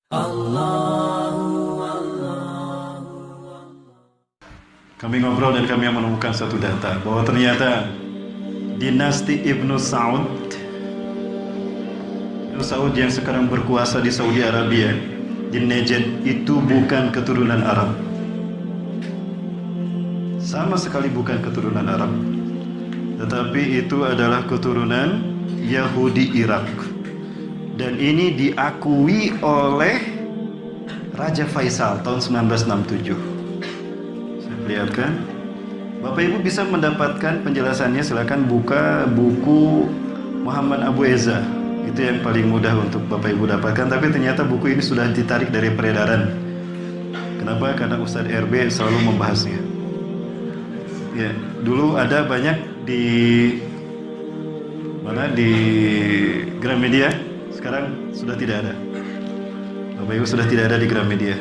Kami ngobrol dan kami menemukan satu data bahwa ternyata dinasti Ibnu Saud yang sekarang berkuasa di Saudi Arabia, di Najd, itu bukan keturunan Arab. Sama sekali bukan keturunan Arab. Tetapi itu adalah keturunan Yahudi Irak. Dan ini diakui oleh Raja Faisal tahun 1967. Lihatkan, Bapak Ibu bisa mendapatkan penjelasannya. Silakan buka buku Muhammad Abu Eza, itu yang paling mudah untuk Bapak Ibu dapatkan. Tapi ternyata buku ini sudah ditarik dari peredaran. Kenapa? Karena Ustadz RB selalu membahasnya. Ya, dulu ada banyak di mana, di Gramedia. Sekarang sudah tidak ada. Bapak Ibu sudah tidak ada di Gramedia.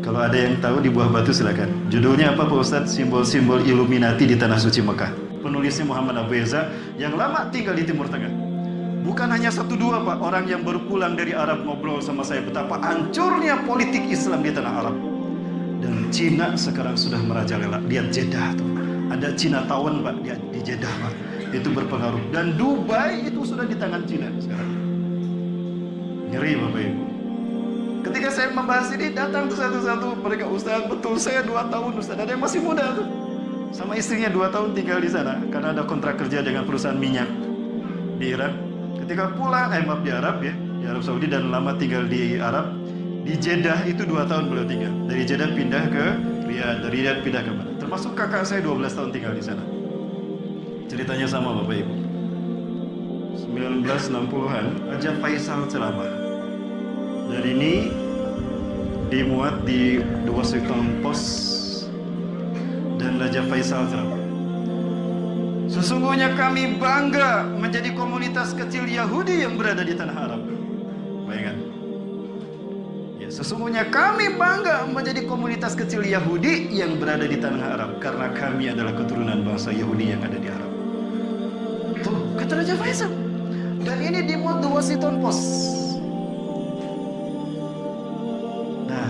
Kalau ada yang tahu di Buah Batu silakan. Judulnya apa Pak Ustadz? Simbol-simbol Illuminati di Tanah Suci Mekah. Penulisnya Muhammad Abu Eza yang lama tinggal di Timur Tengah. Bukan hanya satu dua Pak, orang yang baru pulang dari Arab ngobrol sama saya betapa hancurnya politik Islam di tanah Arab. Dan Cina sekarang sudah merajalela. Lihat Jeddah tuh. Ada Cina Town Pak di Jeddah Pak. Itu berpengaruh. Dan Dubai itu sudah di tangan Cina sekarang. Ngeri Bapak Ibu. Ketika saya membahas ini, datang tuh satu-satu mereka, Ustaz, betul saya 2 tahun Ustaz. Ada yang masih muda tuh, sama istrinya 2 tahun tinggal di sana karena ada kontrak kerja dengan perusahaan minyak di Irak. Ketika pulang, maaf, di Arab ya, di Arab Saudi, dan lama tinggal di Arab. Di Jeddah itu 2 tahun beliau tinggal. Dari Jeddah pindah ke Riyadh, dari Riyadh pindah ke mana? Termasuk kakak saya 12 tahun tinggal di sana. Ceritanya sama Bapak Ibu. 1960-an, Raja Faisal ceramah. Dan ini dimuat di The Washington Post. Dan Raja Faisal ceramah. Sesungguhnya kami bangga menjadi komunitas kecil Yahudi yang berada di tanah Arab. Bayangkan. Ya, sesungguhnya kami bangga menjadi komunitas kecil Yahudi yang berada di tanah Arab karena kami adalah keturunan bangsa Yahudi yang ada di Arab. Tuh, kata Raja Faisal. Dan ini dimuat The Washington Post.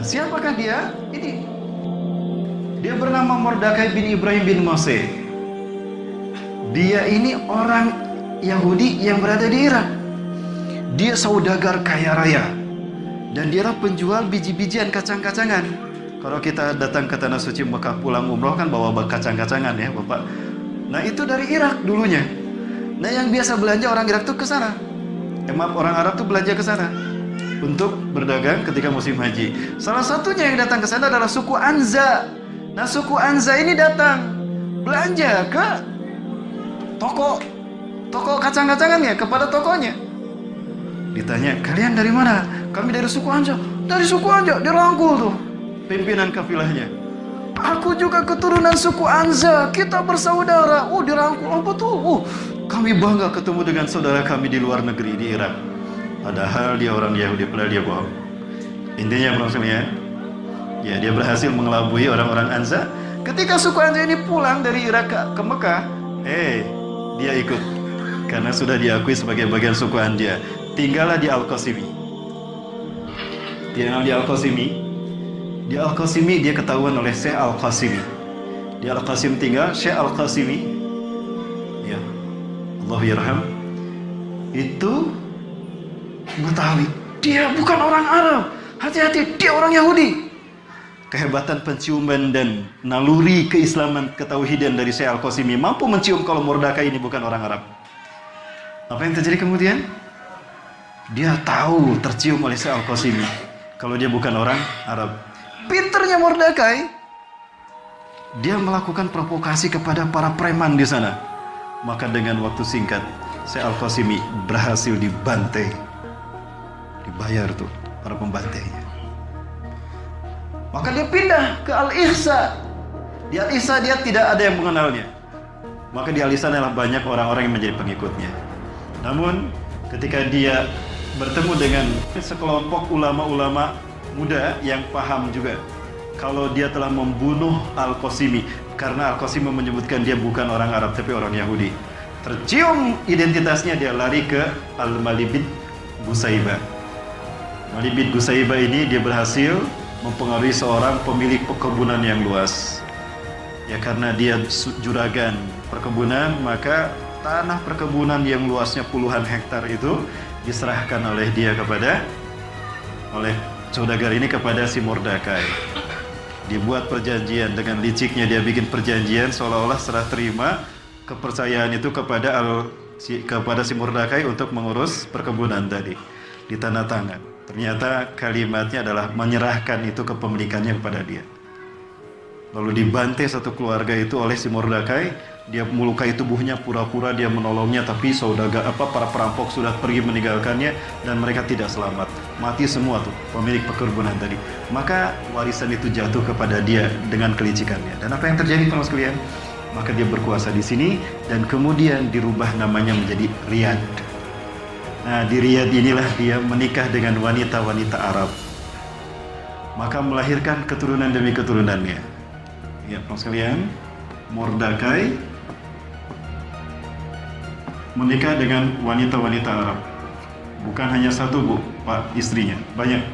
Siapakah dia? Ini. Dia bernama Mordakai bin Ibrahim bin Moshe. Dia ini orang Yahudi yang berada di Irak. Dia saudagar kaya raya. Dan dia penjual biji-bijian, kacang-kacangan. Kalau kita datang ke Tanah Suci Mekah pulang umroh kan bawa kacang-kacangan ya Bapak. Nah itu dari Irak dulunya. Nah yang biasa belanja orang Irak tuh ke sana. Maaf, orang Arab tuh belanja ke sana untuk berdagang ketika musim haji. Salah satunya yang datang ke sana adalah suku Anza. Nah, suku Anza ini datang belanja ke toko kacang-kacangan ya, kepada tokonya. Ditanya, "Kalian dari mana?" "Kami dari suku Anza." "Dari suku Anza?" Dirangkul tuh pimpinan kafilahnya. "Aku juga keturunan suku Anza. Kita bersaudara." Oh, dirangkul. "Apa tuh?" "Kami bangga ketemu dengan saudara kami di luar negeri di Irak." Padahal dia orang Yahudi, padahal dia bohong. Intinya maksudnya, ya dia berhasil mengelabui orang-orang Anza. Ketika suku Anza ini pulang dari Irak ke Mekah, dia ikut karena sudah diakui sebagai bagian suku Anza. Tinggallah di Al-Qasimi. Tinggal di Al-Qasimi. Di Al-Qasimi dia ketahuan oleh Syekh Al-Qasimi. Di Al-Qasim tinggal Syekh Al-Qasimi. Ya, Allah yarham. Itu Betawi. Dia bukan orang Arab. Hati-hati, dia orang Yahudi. Kehebatan penciuman dan naluri keislaman, ketauhidan dari Syekh Al-Qasimi mampu mencium kalau Mordakai ini bukan orang Arab. Apa yang terjadi kemudian? Dia tahu, tercium oleh Syekh Al-Qasimi kalau dia bukan orang Arab. Pinternya Mordakai, dia melakukan provokasi kepada para preman di sana. Maka dengan waktu singkat, Syekh Al-Qasimi berhasil dibantai. Dibayar tuh para pembantainya. Maka dia pindah ke Al-Ihsa. Di Al-Ihsa dia tidak ada yang mengenalnya. Maka di Al-Ihsa adalah banyak orang-orang yang menjadi pengikutnya. Namun ketika dia bertemu dengan sekelompok ulama-ulama muda yang paham juga kalau dia telah membunuh Al-Qasimi, karena Al-Qasimi menyebutkan dia bukan orang Arab tapi orang Yahudi. Tercium identitasnya, dia lari ke Al-Mali bin Busaibah. Walid bin Gusaibah ini dia berhasil mempengaruhi seorang pemilik perkebunan yang luas. Ya karena dia juragan perkebunan, maka tanah perkebunan yang luasnya puluhan hektar itu diserahkan oleh dia oleh saudagar ini kepada si Mordekai. Dibuat perjanjian, dengan liciknya dia bikin perjanjian seolah-olah serah terima kepercayaan itu kepada si Mordekai untuk mengurus perkebunan tadi. Di tanda tangan. Ternyata kalimatnya adalah menyerahkan itu kepemilikannya kepada dia. Lalu dibantai satu keluarga itu oleh si Mordekai. Dia melukai tubuhnya, pura-pura dia menolongnya, tapi para perampok sudah pergi meninggalkannya dan mereka tidak selamat. Mati semua tuh pemilik perkebunan tadi. Maka warisan itu jatuh kepada dia dengan kelicikannya. Dan apa yang terjadi teman sekalian? Maka dia berkuasa di sini dan kemudian dirubah namanya menjadi Riyad. Nah, di Riyad inilah dia menikah dengan wanita-wanita Arab. Maka melahirkan keturunan demi keturunannya. Ya, teman sekalian, Mordekai menikah dengan wanita-wanita Arab. Bukan hanya satu, Bu, Pak, istrinya, banyak.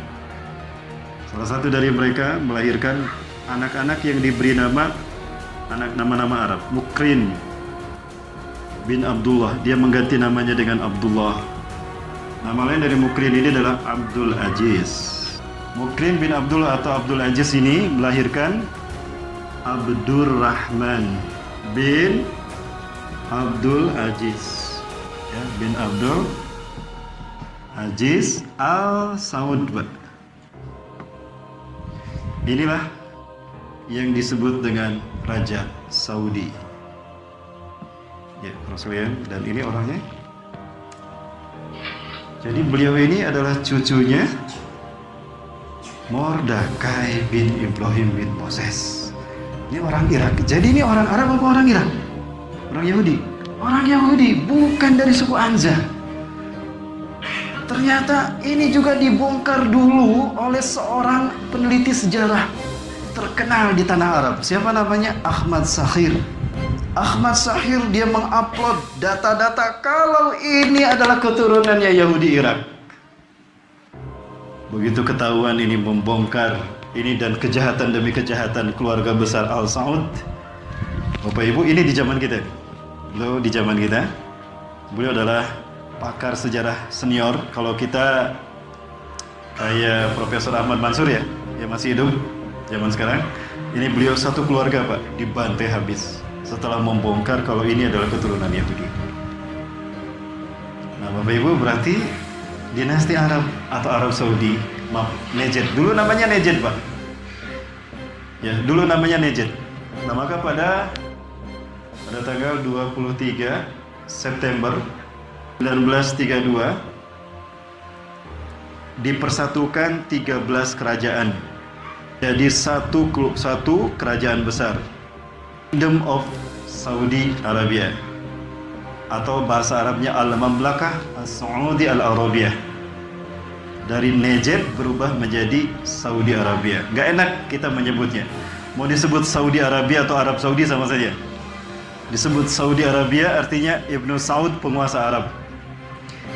Salah satu dari mereka melahirkan anak-anak yang diberi nama-nama Arab. Mukrin bin Abdullah, dia mengganti namanya dengan Abdullah. Nama lain dari Mukrin ini adalah Abdul Aziz. Mukrin bin Abdullah atau Abdul Aziz ini melahirkan Abdurrahman bin Abdul Aziz, ya, bin Abdul Aziz Al-Saud. Inilah yang disebut dengan Raja Saudi. Ya, Rasulullah, dan ini orangnya. Jadi beliau ini adalah cucunya Mordekai bin Ibrahim bin Moses. Ini orang Irak. Jadi ini orang Arab apa orang Irak? Orang Yahudi. Orang Yahudi, bukan dari suku Anza. Ternyata ini juga dibongkar dulu oleh seorang peneliti sejarah terkenal di tanah Arab. Siapa namanya? Ahmad Shakir. Ahmad Shakir dia mengupload data-data kalau ini adalah keturunannya Yahudi Irak. Begitu ketahuan ini membongkar ini dan kejahatan demi kejahatan keluarga besar Al Saud. Bapak Ibu, ini di zaman kita. Beliau di zaman kita. Beliau adalah pakar sejarah senior. Kalau kita kayak Profesor Ahmad Mansur ya, yang masih hidup zaman sekarang. Ini beliau satu keluarga, Pak, dibantai habis setelah membongkar kalau ini adalah keturunan Yahudi. Nah, Bapak Ibu, berarti dinasti Arab atau Arab Saudi, Najd. Dulu namanya Najd, Pak. Ya, dulu namanya Najd. Nah, maka pada tanggal 23 September 1932 dipersatukan 13 kerajaan jadi satu kerajaan besar, Kingdom of Saudi Arabia, atau bahasa Arabnya Al-Mamlakah As-Saudi Al-Arabiyah. Dari Najd berubah menjadi Saudi Arabia. Gak enak kita menyebutnya. Mau disebut Saudi Arabia atau Arab Saudi sama saja. Disebut Saudi Arabia artinya Ibnu Saud penguasa Arab.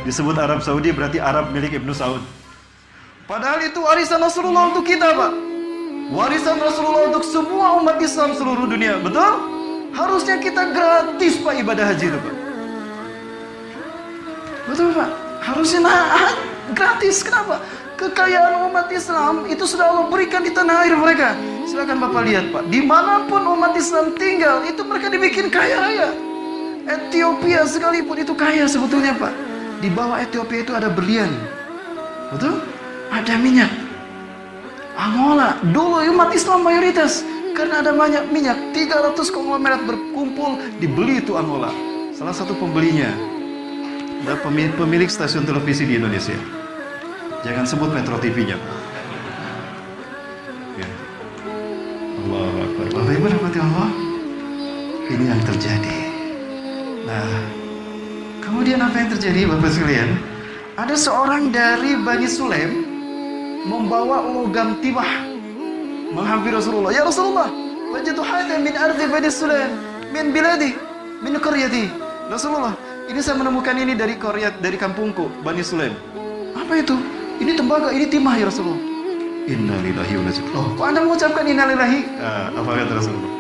Disebut Arab Saudi berarti Arab milik Ibnu Saud. Padahal itu warisan Rasulullah untuk kita, Pak. Warisan Rasulullah untuk semua umat Islam seluruh dunia. Betul? Harusnya kita gratis, Pak, ibadah haji itu, Pak. Betul, Pak? Harusnya gratis. Kenapa? Kekayaan umat Islam itu sudah Allah berikan di tanah air mereka. Silakan Bapak lihat, Pak. Dimanapun umat Islam tinggal, itu mereka dibikin kaya raya. Ethiopia sekalipun itu kaya sebetulnya, Pak. Di bawah Ethiopia itu ada berlian. Betul? Ada minyak. Angola, dulu umat Islam mayoritas. Karena ada banyak minyak, 300 konglomerat berkumpul, dibeli itu Angola. Salah satu pembelinya adalah pemilik stasiun televisi di Indonesia. Jangan sebut Metro TV-nya. Ya. Allahu Akbar. Bapak Ibu rahmati Allah. Ini yang terjadi. Nah, kemudian apa yang terjadi, Bapak sekalian? Ada seorang dari Bani Sulaim membawa logam timah menghampiri Rasulullah. Ya Rasulullah, wajadu hadan min ardi Bani Sulaim min biladi min qaryati. Rasulullah, ini saya menemukan ini dari kampungku, Bani Sulaim. Apa itu? Ini tembaga, ini timah ya Rasulullah. Innalillahi wa inna ilaihi raji'un. Kok Anda mengucapkan innalillahi? Apa kata Rasulullah?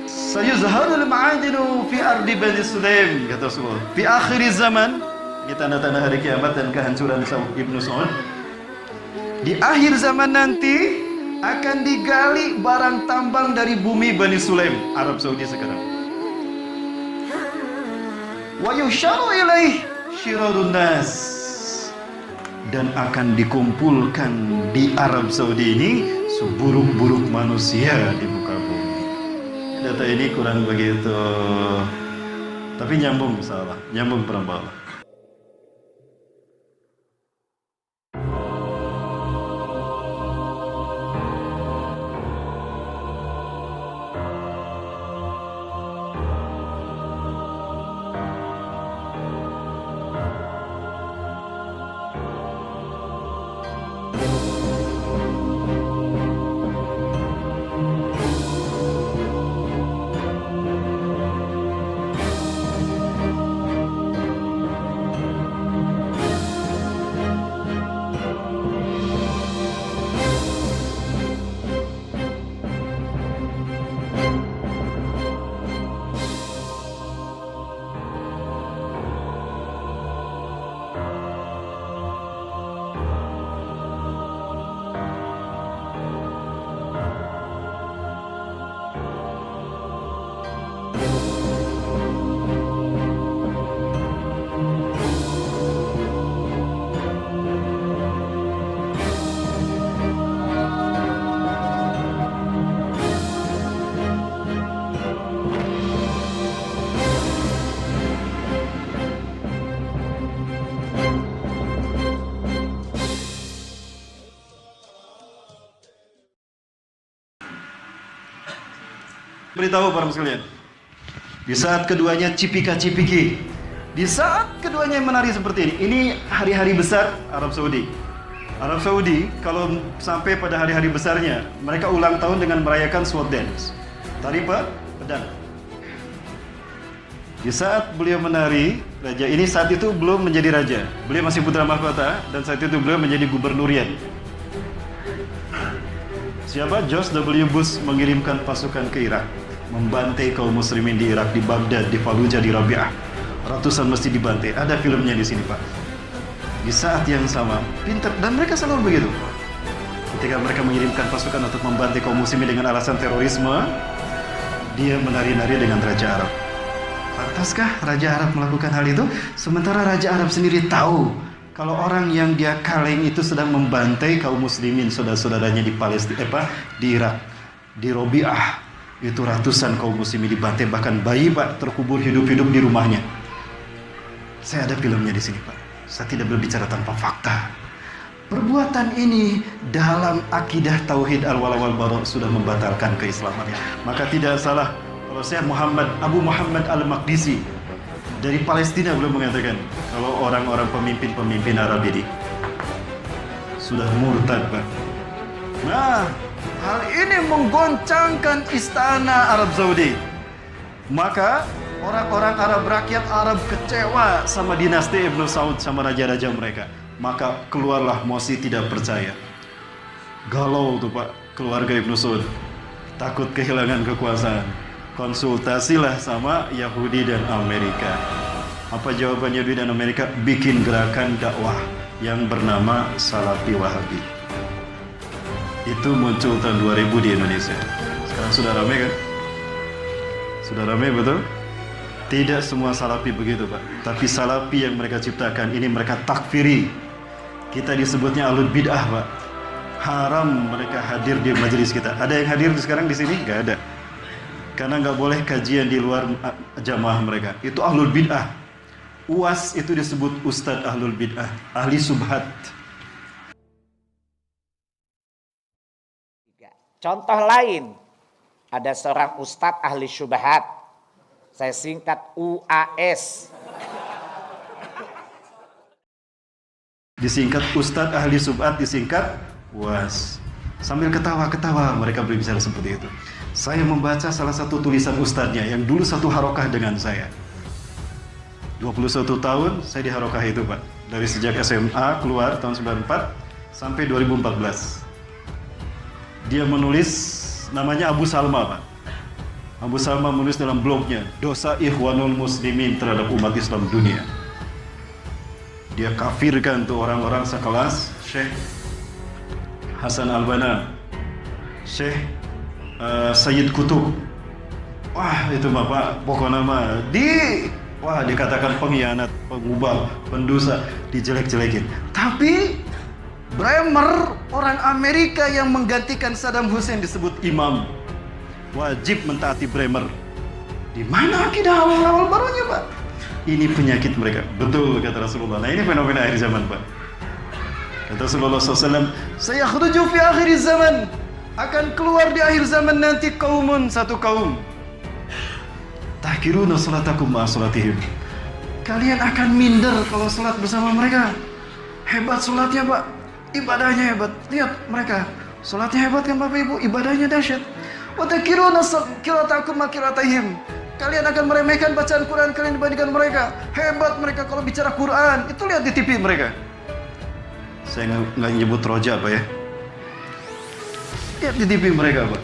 Sayuzharul ma'adinu fi ardi Bani Sulaim, kata Rasulullah. Fi akhir zaman, ini tanda-tanda hari kiamat dan kehancuran Ibnu Saud. Di akhir zaman nanti akan digali barang tambang dari bumi Bani Sulaim, Arab Saudi sekarang. Wa yusharu ilaih syirarun nas, dan akan dikumpulkan di Arab Saudi ini seburuk-buruk manusia di muka bumi. Data ini kurang begitu, tapi nyambung salah, nyambung perambah. Beritahu para sekalian, di saat keduanya cipika-cipiki, di saat keduanya menari seperti ini hari-hari besar Arab Saudi. Arab Saudi kalau sampai pada hari-hari besarnya, mereka ulang tahun dengan merayakan sword dance, tari pedang. Di saat beliau menari, raja ini saat itu belum menjadi raja, beliau masih putra mahkota, dan saat itu beliau menjadi gubernurian. Siapa? George W. Bush mengirimkan pasukan ke Irak, membantai kaum muslimin di Irak, di Baghdad, di Fallujah, di Rabi'ah. Ratusan masjid dibantai. Ada filmnya di sini, Pak. Di saat yang sama, pintar, dan mereka selalu begitu. Ketika mereka mengirimkan pasukan untuk membantai kaum muslimin dengan alasan terorisme, dia menari-nari dengan Raja Arab. Pantaskah Raja Arab melakukan hal itu? Sementara Raja Arab sendiri tahu kalau orang yang dia kaleng itu sedang membantai kaum muslimin, saudara-saudaranya di Palestina, di Irak, di Rabi'ah, itu ratusan kaum muslimin dibantai, bahkan bayi Pak terkubur hidup-hidup di rumahnya. Saya ada filmnya di sini Pak. Saya tidak berbicara tanpa fakta. Perbuatan ini dalam akidah tauhid al-wala wal bara sudah membatalkan keislamannya. Maka tidak salah kalau saya Abu Muhammad al-Maqdisi dari Palestina belum mengatakan kalau orang-orang pemimpin Arab ini sudah murtad, Pak. Nah, hal ini menggoncangkan istana Arab Saudi. Maka orang-orang Arab, rakyat Arab kecewa sama dinasti Ibnu Saud, sama raja-raja mereka. Maka keluarlah mosi tidak percaya. Galau tuh Pak, keluarga Ibnu Saud. Takut kehilangan kekuasaan. Konsultasilah sama Yahudi dan Amerika. Apa jawaban Yahudi dan Amerika? Bikin gerakan dakwah yang bernama Salafi Wahabi. Itu muncul tahun 2000 di Indonesia. Sekarang sudah ramai kan? Sudah ramai betul? Tidak semua Salafi begitu Pak. Tapi Salafi yang mereka ciptakan ini mereka takfiri. Kita disebutnya Ahlul Bid'ah Pak. Haram mereka hadir di majelis kita. Ada yang hadir sekarang di sini? Gak ada. Karena nggak boleh kajian di luar jamaah mereka. Itu Ahlul Bid'ah. UAS itu disebut Ustadz Ahlul Bid'ah, ahli subhat. Contoh lain, ada seorang Ustadz ahli syubhat. Saya singkat UAS. Disingkat Ustadz ahli subhat, disingkat UAS. Sambil ketawa-ketawa mereka berbicara seperti itu. Saya membaca salah satu tulisan ustadznya yang dulu satu harokah dengan saya. 21 tahun saya di harokah itu Pak. Dari sejak SMA keluar tahun 94 sampai 2014. Dia menulis, namanya Abu Salma, Pak. Abu Salma menulis dalam blognya, dosa Ikhwanul Muslimin terhadap umat Islam dunia. Dia kafirkan tuh orang-orang sekelas Syekh Hasan Al-Banna, Syekh Sayyid Qutub. Wah, itu Bapak pokoknya mah dikatakan pengkhianat, pengubah, pendosa, dijelek-jelekin. Tapi Bremer, orang Amerika yang menggantikan Saddam Hussein, disebut imam. Wajib mentaati Bremer. Di mana akidah awal-awal barunya, Pak? Ini penyakit mereka. Betul kata Rasulullah. Nah, ini fenomena akhir zaman, Pak. Kata Rasulullah SAW, saya khuruju fi akhir zaman. Akan keluar di akhir zaman nanti kaumun, satu kaum. Tahkiruna salatakum ma'a salatihim. Kalian akan minder kalau salat bersama mereka. Hebat salatnya, Pak. Ibadahnya hebat. Lihat mereka. Salatnya hebat kan Bapak Ibu, ibadahnya dahsyat. Wa tahkiruna qira'atakum ma'a qiratihim. Kalian akan meremehkan bacaan Quran kalian dibandingkan mereka. Hebat mereka kalau bicara Quran. Itu lihat di TV mereka. Saya nggak nyebut roja, Pak ya. Lihat di TV mereka, Pak.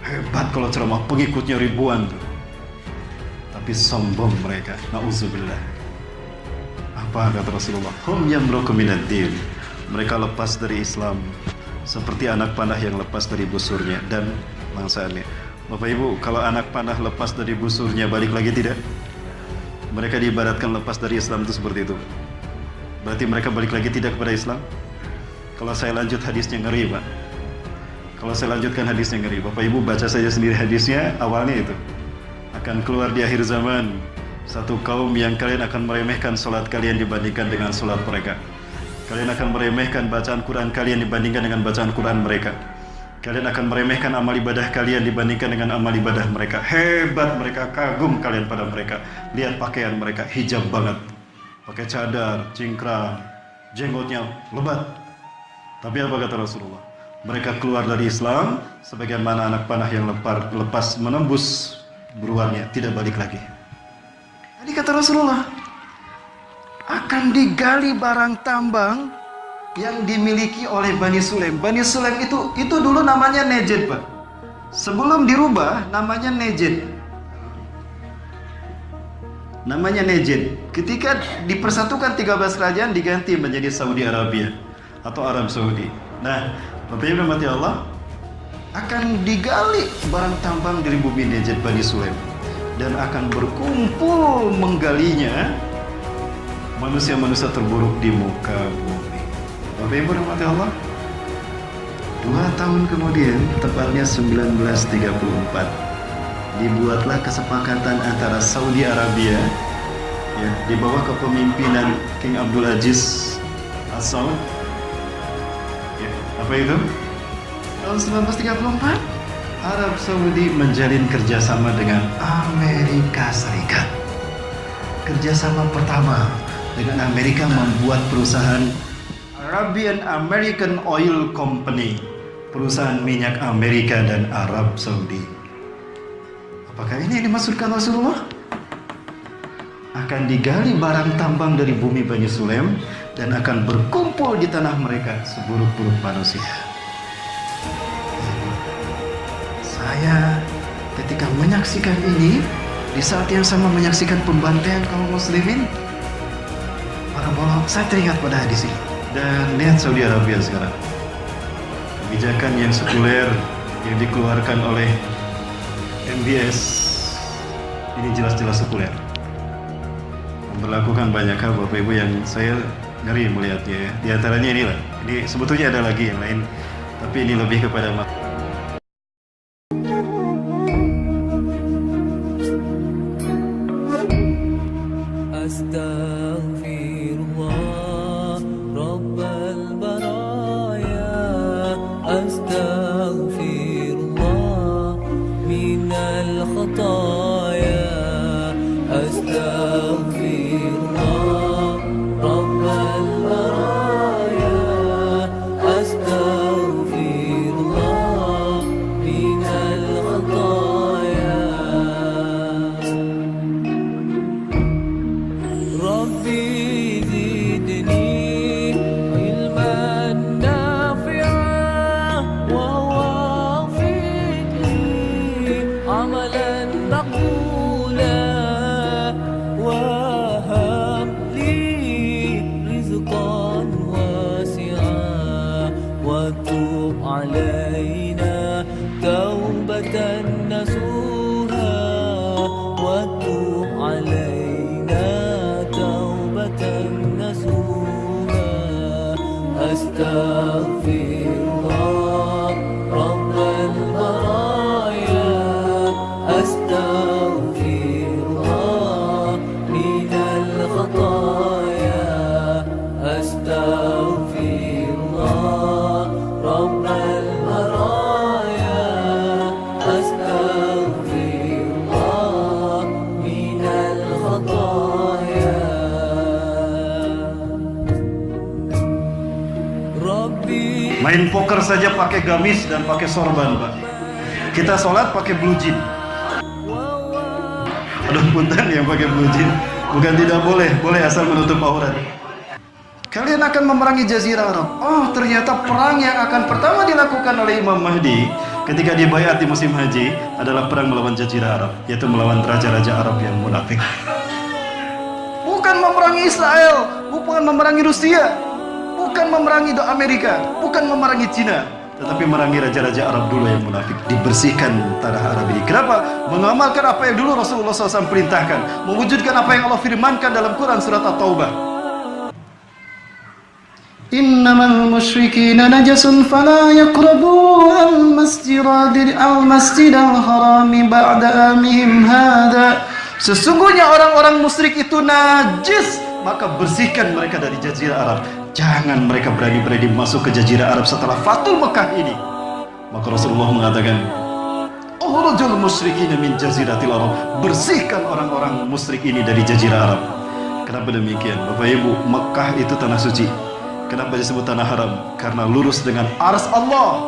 Hebat kalau ceramah, pengikutnya ribuan tuh. Tapi sombong mereka. Nauzubillah. Apa kata Rasulullah? Hum yamruku minad din. Mereka lepas dari Islam seperti anak panah yang lepas dari busurnya dan mangsaannya. Bapak Ibu, kalau anak panah lepas dari busurnya balik lagi tidak? Mereka diibaratkan lepas dari Islam itu seperti itu. Berarti mereka balik lagi tidak kepada Islam? Kalau saya lanjut hadisnya ngeri, Pak. Kalau saya lanjutkan hadisnya ngeri. Bapak Ibu baca saja sendiri hadisnya, awalnya itu. Akan keluar di akhir zaman satu kaum yang kalian akan meremehkan salat kalian dibandingkan dengan salat mereka. Kalian akan meremehkan bacaan Quran kalian dibandingkan dengan bacaan Quran mereka. Kalian akan meremehkan amal ibadah kalian dibandingkan dengan amal ibadah mereka. Hebat mereka, kagum kalian pada mereka. Lihat pakaian mereka, hijab banget. Pakai cadar, cingkrang, jenggotnya lebat. Tapi apa kata Rasulullah? Mereka keluar dari Islam sebagaimana anak panah yang lepas menembus buruannya, tidak balik lagi. Jadi kata Rasulullah, akan digali barang tambang yang dimiliki oleh Bani Sulaim. Bani Sulaim itu dulu namanya Najd, Pak. Sebelum dirubah namanya Najd. Namanya Najd. Ketika dipersatukan 13 kerajaan diganti menjadi Saudi Arabia atau Arab Saudi. Nah, Bapak Ibu rahmati Allah, akan digali barang tambang dari bumi Najd Bani Sulaim dan akan berkumpul menggalinya manusia-manusia terburuk di muka bumi. Bapak Ibu rahmati Allah, 2 tahun kemudian, tepatnya 1934, dibuatlah kesepakatan antara Saudi Arabia ya, di bawah kepemimpinan King Abdul Aziz Al-Saud. Ya, apa itu? Tahun 1934, Arab Saudi menjalin kerjasama dengan Amerika Serikat. Kerjasama pertama dengan Amerika membuat perusahaan Arabian American Oil Company, perusahaan minyak Amerika dan Arab Saudi. Apakah ini yang dimaksudkan Rasulullah? Akan digali barang tambang dari bumi Bani Sulaim dan akan berkumpul di tanah mereka seburuk-buruk manusia. Saya ketika menyaksikan ini, di saat yang sama menyaksikan pembantaian kaum muslimin, para bola, saya teringat pada hadis ini. Dan lihat Saudi Arabia sekarang, kebijakan yang sekuler yang dikeluarkan oleh MBS ini jelas-jelas sekuler, memperlakukan banyak hal Bapak Ibu yang saya ngeri melihatnya ya. Di antaranya inilah, ini sebetulnya ada lagi yang lain, tapi ini lebih kepada وتب علينا توبة نصوحا وتب علينا توبة نصوحا أستغفر الله رب البرايا أستغفر الله من الخطايا أستغفر الله رب البرايا أستغفر الله من الخطايا ربي. Main poker saja pakai gamis dan pakai sorban, Pak. Kita sholat pakai blue jean. Aduh, punten yang pakai blue jean. Bukan tidak boleh, boleh asal menutup aurat. Kalian akan memerangi Jazirah Arab. Oh, ternyata perang yang akan pertama dilakukan oleh Imam Mahdi ketika dia baiat di musim haji adalah perang melawan Jazirah Arab, yaitu melawan raja-raja Arab yang munafik. Bukan memerangi Israel, bukan memerangi Rusia, bukan memerangi Amerika, bukan memerangi Cina, tetapi memerangi raja-raja Arab dulu yang munafik. Dibersihkan tanah Arab ini. Kenapa? Mengamalkan apa yang dulu Rasulullah SAW perintahkan, mewujudkan apa yang Allah firmankan dalam Quran surat At-Taubah. Innamal musyrikina najasun fala yaqrabu al-masjidal harami ba'da amihim hadha. Sesungguhnya orang-orang musyrik itu najis, maka bersihkan mereka dari Jazirah Arab. Jangan mereka berani-berani masuk ke Jazirah Arab setelah Fathul Mekah ini. Maka Rasulullah mengatakan, "Ukhrujul musyrikin min Jaziratil Arab." Bersihkan orang-orang musyrik ini dari Jazirah Arab. Kenapa demikian? Bapak Ibu, Mekah itu tanah suci. Kenapa disebut tanah haram? Karena lurus dengan arsy Allah.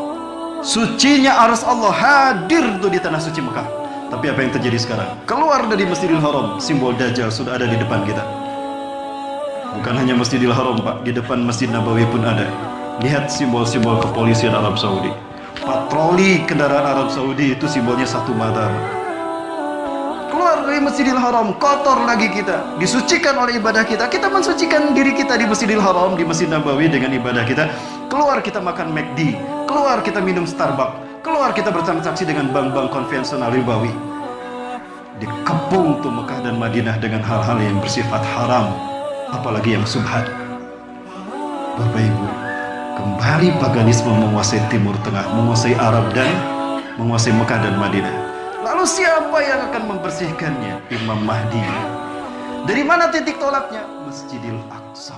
Sucinya arsy Allah hadir tuh di tanah suci Mekah. Tapi apa yang terjadi sekarang? Keluar dari Masjidil Haram, simbol Dajjal sudah ada di depan kita. Bukan hanya Masjidil Haram, Pak, di depan Masjid Nabawi pun ada. Lihat simbol-simbol kepolisian Arab Saudi. Patroli kendaraan Arab Saudi itu simbolnya satu mata. Keluar dari Masjidil Haram, kotor lagi kita, disucikan oleh ibadah kita. Kita mensucikan diri kita di Masjidil Haram, di Masjid Nabawi dengan ibadah kita. Keluar kita makan McD, keluar kita minum Starbucks, keluar kita bertransaksi dengan bank-bank konvensional ribawi. Dikepung tuh Mekah dan Madinah dengan hal-hal yang bersifat haram, apalagi yang subhat. Bapak Ibu, kembali paganisme menguasai Timur Tengah, menguasai Arab dan menguasai Mekah dan Madinah. Lalu siapa yang akan membersihkannya? Imam Mahdi. Dari mana titik tolaknya? Masjidil Aqsa.